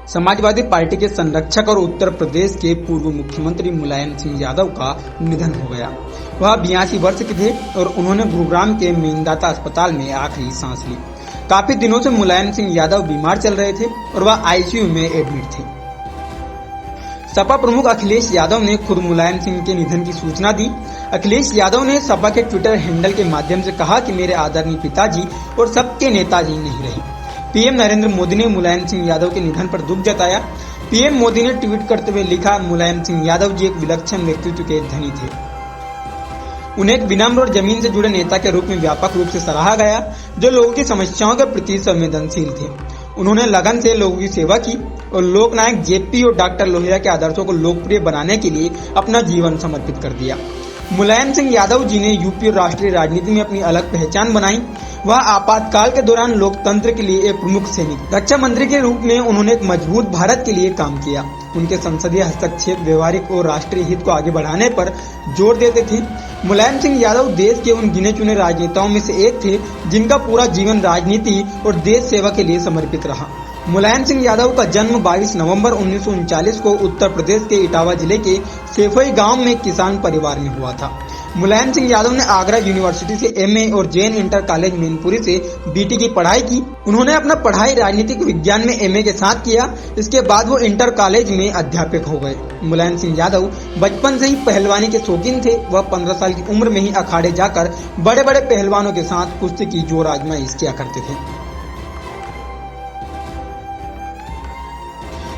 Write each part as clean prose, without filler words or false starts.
Samajwadi party के संरक्षक और उत्तर प्रदेश के पूर्व मुख्यमंत्री मुलायम सिंह यादव का निधन हो गया। वह 82 वर्ष के थे और उन्होंने गुरुग्राम के मेदांता अस्पताल में आखिरी सांस ली। काफी दिनों से मुलायम सिंह यादव बीमार चल रहे थे और वह आईसीयू में एडमिट थे। सपा प्रमुख अखिलेश यादव ने खुद मुलायम सिंह के निधन की सूचना दी। अखिलेश यादव ने सपा के ट्विटर हैंडल के माध्यम से कहा कि मेरे आदरणीय पिताजी और सबके नेताजी नहीं रहे। पीएम नरेंद्र मोदी ने मुलायम सिंह यादव के निधन पर दुख जताया। पीएम मोदी ने ट्वीट करते हुए लिखा, मुलायम सिंह यादव जी एक विलक्षण व्यक्तित्व के धनी थे। उन्हें एक विनम्र और जमीन से जुड़े नेता के रूप में व्यापक रूप से सराहा गया, जो लोगों की समस्याओं के प्रति संवेदनशील थे। उन्होंने लगन से लोगों की सेवा की और लोकनायक जेपी और डॉक्टर लोहिया के आदर्शों को लोकप्रिय बनाने के लिए अपना जीवन समर्पित कर दिया। मुलायम सिंह यादव जी ने यूपी और राष्ट्रीय राजनीति में अपनी अलग पहचान बनाई। वह आपातकाल के दौरान लोकतंत्र के लिए एक प्रमुख सैनिक, रक्षा मंत्री के रूप में उन्होंने एक मजबूत भारत के लिए काम किया। उनके संसदीय हस्तक्षेप व्यवहारिक और राष्ट्रीय हित को आगे बढ़ाने पर जोर देते थे। मुलायम सिंह यादव देश के उन गिने चुने राजनेताओं में से एक थे जिनका पूरा जीवन राजनीति और देश सेवा के लिए समर्पित रहा। मुलायम सिंह यादव का जन्म 22 नवंबर 1939 को उत्तर प्रदेश के इटावा जिले के सेफई गांव में किसान परिवार में हुआ था। मुलायम सिंह यादव ने आगरा यूनिवर्सिटी से एमए और जैन इंटर कॉलेज मैनपुरी से बीटी की पढ़ाई की। उन्होंने अपना पढ़ाई राजनीतिक विज्ञान में एमए के साथ किया। इसके बाद वो इंटर कॉलेज में अध्यापक हो गए। मुलायम सिंह यादव बचपन से ही पहलवानी के शौकीन थे। वह 15 साल की उम्र में ही अखाड़े जाकर बड़े बड़े पहलवानों के साथ कुश्ती की जोर आजमाइश किया करते थे।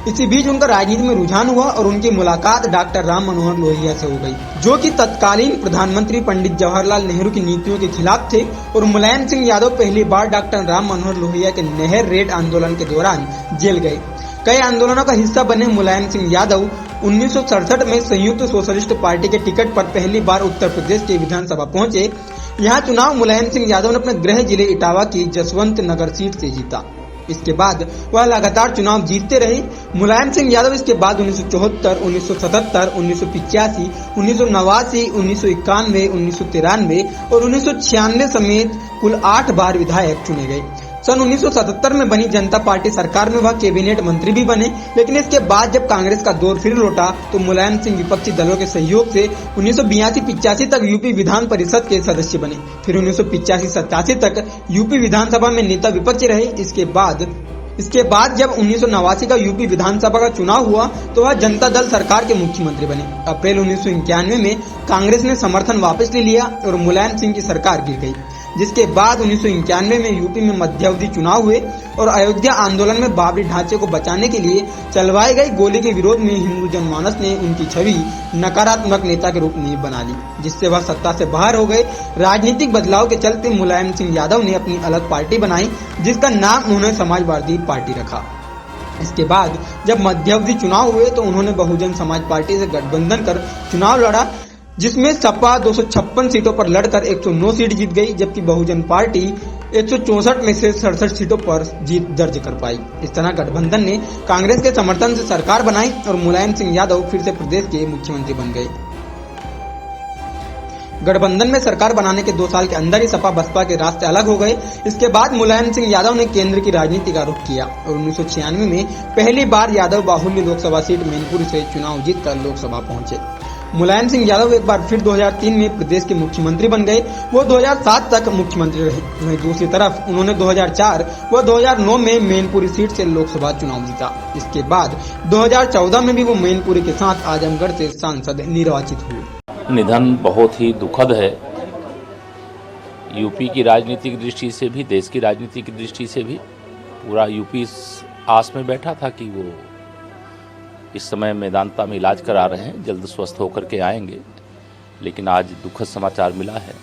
इसी बीच उनका राजनीति में रुझान हुआ और उनकी मुलाकात डॉक्टर राम मनोहर लोहिया से हो गई, जो कि तत्कालीन प्रधानमंत्री पंडित जवाहरलाल नेहरू की नीतियों के खिलाफ थे। और मुलायम सिंह यादव पहली बार डॉक्टर राम मनोहर लोहिया के नहर रेड आंदोलन के दौरान जेल गए। कई आंदोलनों का हिस्सा बने मुलायम सिंह यादव 1967 में संयुक्त सोशलिस्ट पार्टी के टिकट पर पहली बार उत्तर प्रदेश के विधानसभा पहुंचे। यहाँ चुनाव मुलायम सिंह यादव ने अपने गृह जिले इटावा की जसवंत नगर सीट से जीता। इसके बाद वह लगातार चुनाव जीतते रहे। मुलायम सिंह यादव इसके बाद 1974, 1977, 1985, 1989, 1991, 1993 और 1996 समेत कुल 8 बार विधायक चुने गए। सन 1977 में बनी जनता पार्टी सरकार में वह कैबिनेट मंत्री भी बने, लेकिन इसके बाद जब कांग्रेस का दौर फिर लौटा तो मुलायम सिंह विपक्षी दलों के सहयोग से 1982-85 तक यूपी विधान परिषद के सदस्य बने। फिर 1985-87 तक यूपी विधानसभा में नेता विपक्ष रहे। इसके बाद जब 1989 का यूपी विधानसभा का चुनाव हुआ तो वह जनता दल सरकार के मुख्यमंत्री बने। अप्रैल 1991 में कांग्रेस ने समर्थन वापस ले लिया और मुलायम सिंह की सरकार गिर गई, जिसके बाद 1991 में यूपी में मध्यावधि चुनाव हुए और अयोध्या आंदोलन में बाबरी ढांचे को बचाने के लिए चलवाई गई गोली के विरोध में हिंदू जनमानस ने उनकी छवि नकारात्मक नेता के रूप में बना ली, जिससे वह सत्ता से बाहर हो गए। राजनीतिक बदलाव के चलते मुलायम सिंह यादव ने अपनी अलग पार्टी बनाई, जिसका नाम उन्होंने समाजवादी पार्टी रखा। इसके बाद जब मध्यावधि चुनाव हुए तो उन्होंने बहुजन समाज पार्टी से गठबंधन कर चुनाव लड़ा, जिसमें सपा 256 सीटों पर लड़कर 109 सीट जीत गई, जबकि बहुजन पार्टी 164 में से 67 सीटों पर जीत दर्ज कर पाई। इस तरह गठबंधन ने कांग्रेस के समर्थन से सरकार बनाई और मुलायम सिंह यादव फिर से प्रदेश के मुख्यमंत्री बन गए। गठबंधन में सरकार बनाने के 2 साल के अंदर ही सपा बसपा के रास्ते अलग हो गए। इसके बाद मुलायम सिंह यादव ने केंद्र की राजनीति का रुख किया और 1996 में पहली बार यादव बाहुल्य लोकसभा सीट मैनपुरी से चुनाव जीतकर लोकसभा पहुंचे। मुलायम सिंह यादव एक बार फिर 2003 में प्रदेश के मुख्यमंत्री बन गए। वो 2007 तक मुख्यमंत्री रहे। वहीं दूसरी तरफ उन्होंने 2004 व 2009 में मैनपुरी सीट से लोकसभा चुनाव जीता। इसके बाद 2014 में भी वो मैनपुरी के साथ आजमगढ़ से सांसद निर्वाचित हुए। निधन बहुत ही दुखद है। यूपी की राजनीति की दृष्टि से भी, देश की राजनीति की दृष्टि से भी पूरा यूपी आस में बैठा था कि वो इस समय मेदांता में इलाज करा रहे हैं, जल्द स्वस्थ होकर के आएंगे। लेकिन आज दुखद समाचार मिला है।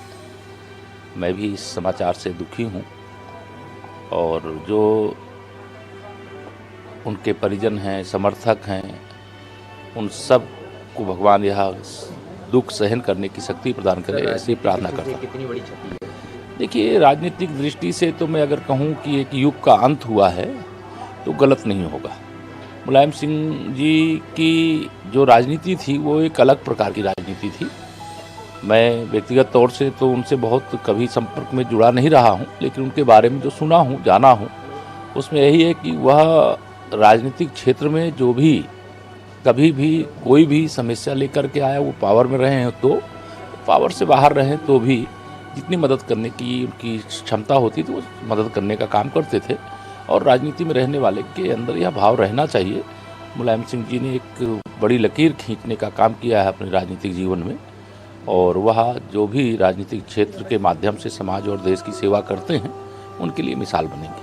मैं भी इस समाचार से दुखी हूँ और जो उनके परिजन हैं, समर्थक हैं, उन सब को भगवान यह दुख सहन करने की शक्ति प्रदान करे, ऐसी प्रार्थना करता हूँ। कितनी बड़ी क्षति है? देखिए, राजनीतिक दृष्टि से तो मैं अगर कहूँ कि एक युग का अंत हुआ है तो गलत नहीं होगा। मुलायम सिंह जी की जो राजनीति थी वो एक अलग प्रकार की राजनीति थी। मैं व्यक्तिगत तौर से तो उनसे बहुत कभी संपर्क में जुड़ा नहीं रहा हूँ, लेकिन उनके बारे में जो सुना हूँ, जाना हूँ, उसमें यही है कि वह राजनीतिक क्षेत्र में जो भी कभी भी कोई भी समस्या लेकर के आया, वो पावर में रहे हैं तो, पावर से बाहर रहें तो भी जितनी मदद करने की उनकी क्षमता होती थी वो मदद करने का काम करते थे। और राजनीति में रहने वाले के अंदर यह भाव रहना चाहिए। मुलायम सिंह जी ने एक बड़ी लकीर खींचने का काम किया है अपने राजनीतिक जीवन में, और वह जो भी राजनीतिक क्षेत्र के माध्यम से समाज और देश की सेवा करते हैं उनके लिए मिसाल बनेंगे।